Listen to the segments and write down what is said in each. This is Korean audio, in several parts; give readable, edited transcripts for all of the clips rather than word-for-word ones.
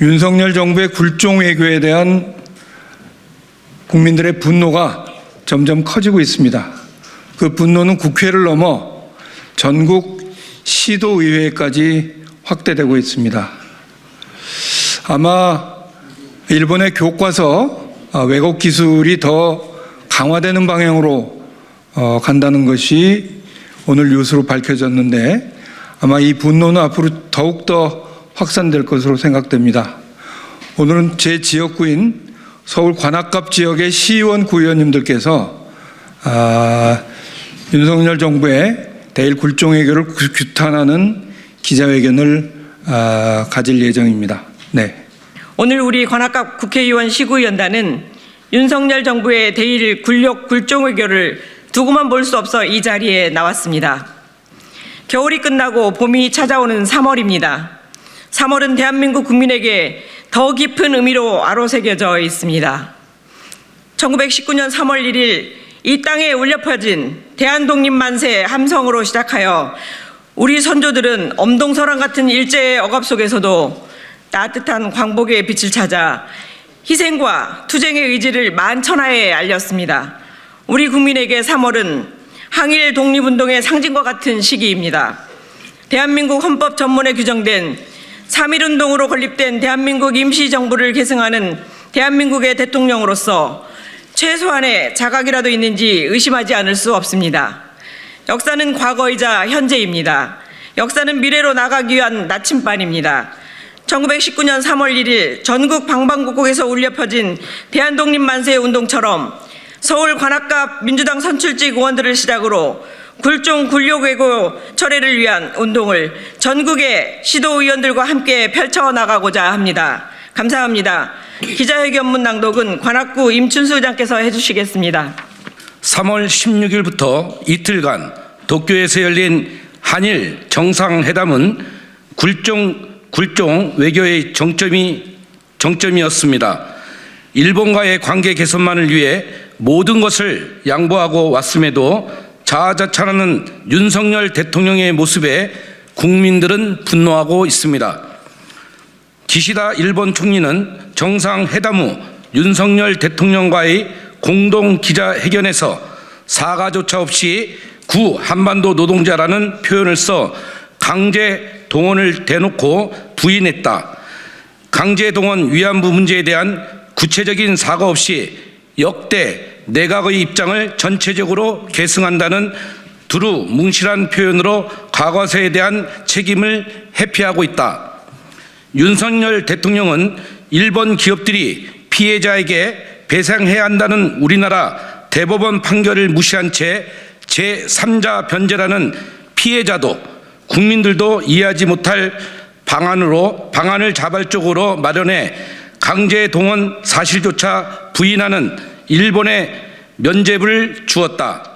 윤석열 정부의 굴종 외교에 대한 국민들의 분노가 점점 커지고 있습니다. 그 분노는 국회를 넘어 전국 시도의회까지 확대되고 있습니다. 아마 일본의 교과서 왜곡 기술이 더 강화되는 방향으로 간다는 것이 오늘 뉴스로 밝혀졌는데 아마 이 분노는 앞으로 더욱더 확산될 것으로 생각됩니다. 오늘은 제 지역구인 서울 관악갑 지역의 시의원 구의원님들께서 윤석열 정부의 대일 굴종 외교를 규탄하는 기자회견을 가질 예정입니다. 네. 오늘 우리 관악갑 국회의원 시구위원단은 윤석열 정부의 대일 굴욕 굴종 외교를 두고만 볼 수 없어 이 자리에 나왔습니다. 겨울이 끝나고 봄이 찾아오는 3월입니다. 3월은 대한민국 국민에게 더 깊은 의미로 아로새겨져 있습니다. 1919년 3월 1일 이 땅에 울려 퍼진 대한독립만세 함성으로 시작하여 우리 선조들은 엄동설왕 같은 일제의 억압 속에서도 따뜻한 광복의 빛을 찾아 희생과 투쟁의 의지를 만천하에 알렸습니다. 우리 국민에게 3월은 항일 독립운동의 상징과 같은 시기입니다. 대한민국 헌법 전문에 규정된 3.1운동으로 건립된 대한민국 임시정부를 계승하는 대한민국의 대통령으로서 최소한의 자각이라도 있는지 의심하지 않을 수 없습니다. 역사는 과거이자 현재입니다. 역사는 미래로 나가기 위한 나침반입니다. 1919년 3월 1일 전국 방방곡곡에서 울려 퍼진 대한독립만세 운동처럼 서울 관악갑 민주당 선출직 의원들을 시작으로 굴종 굴욕 외교 철회를 위한 운동을 전국의 시도의원들과 함께 펼쳐나가고자 합니다. 감사합니다. 기자회견문 낭독은 관악구 임춘수 의장께서 해주시겠습니다. 3월 16일부터 이틀간 도쿄에서 열린 한일 정상회담은 굴종 외교의 정점이었습니다. 일본과의 관계 개선만을 위해 모든 것을 양보하고 왔음에도 자아자찬하는 윤석열 대통령의 모습에 국민들은 분노하고 있습니다. 기시다 일본 총리는 정상회담 후 윤석열 대통령과의 공동 기자회견에서 사과조차 없이 구 한반도 노동자라는 표현을 써 강제 동원을 대놓고 부인했다. 강제 동원 위안부 문제에 대한 구체적인 사과 없이 역대 내각의 입장을 전체적으로 계승한다는 두루 뭉실한 표현으로 과거사에 대한 책임을 회피하고 있다. 윤석열 대통령은 일본 기업들이 피해자에게 배상해야 한다는 우리나라 대법원 판결을 무시한 채 제3자 변제라는 피해자도 국민들도 이해하지 못할 방안을 자발적으로 마련해 강제 동원 사실조차 부인하는 일본에 면죄부를 주었다.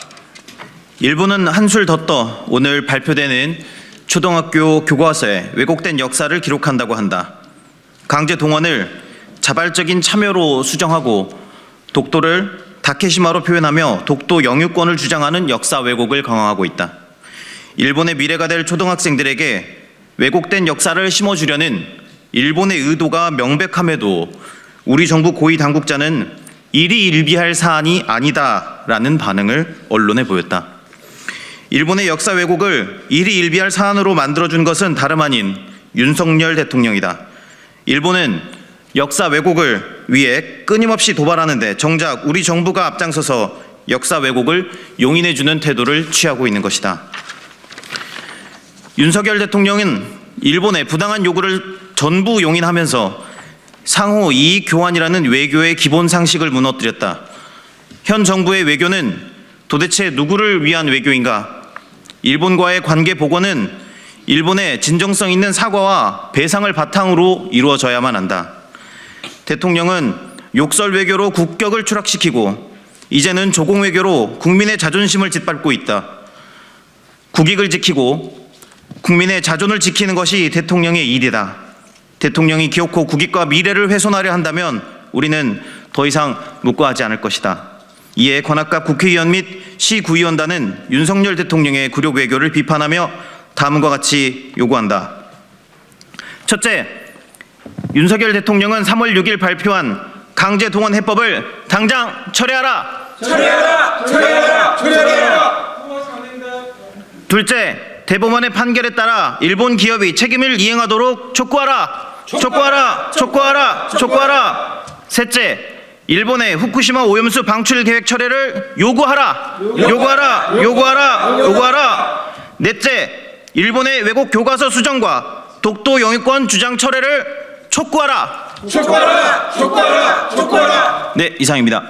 일본은 한술 더 떠 오늘 발표되는 초등학교 교과서에 왜곡된 역사를 기록한다고 한다. 강제 동원을 자발적인 참여로 수정하고 독도를 다케시마로 표현하며 독도 영유권을 주장하는 역사 왜곡을 강화하고 있다. 일본의 미래가 될 초등학생들에게 왜곡된 역사를 심어주려는 일본의 의도가 명백함에도 우리 정부 고위 당국자는 일희일비할 사안이 아니다라는 반응을 언론에 보였다. 일본의 역사 왜곡을 일희일비할 사안으로 만들어준 것은 다름 아닌 윤석열 대통령이다. 일본은 역사 왜곡을 위해 끊임없이 도발하는데 정작 우리 정부가 앞장서서 역사 왜곡을 용인해주는 태도를 취하고 있는 것이다. 윤석열 대통령은 일본의 부당한 요구를 전부 용인하면서 상호 이익 교환이라는 외교의 기본 상식을 무너뜨렸다. 현 정부의 외교는 도대체 누구를 위한 외교인가? 일본과의 관계 복원은 일본의 진정성 있는 사과와 배상을 바탕으로 이루어져야만 한다. 대통령은 욕설 외교로 국격을 추락시키고 이제는 조공 외교로 국민의 자존심을 짓밟고 있다. 국익을 지키고 국민의 자존을 지키는 것이 대통령의 일이다. 대통령이 기어코 국익과 미래를 훼손하려 한다면 우리는 더 이상 묵과하지 않을 것이다. 이에 관악갑 국회의원 및 시구의원단은 윤석열 대통령의 굴욕 외교를 비판하며 다음과 같이 요구한다. 첫째, 윤석열 대통령은 3월 6일 발표한 강제 동원 해법을 당장 철회하라. 둘째, 대법원의 판결에 따라 일본 기업이 책임을 이행하도록 촉구하라. 셋째, 일본의 후쿠시마 오염수 방출 계획 철회를 요구하라. 넷째, 일본의 외국 교과서 수정과 독도 영유권 주장 철회를 촉구하라. 네, 이상입니다.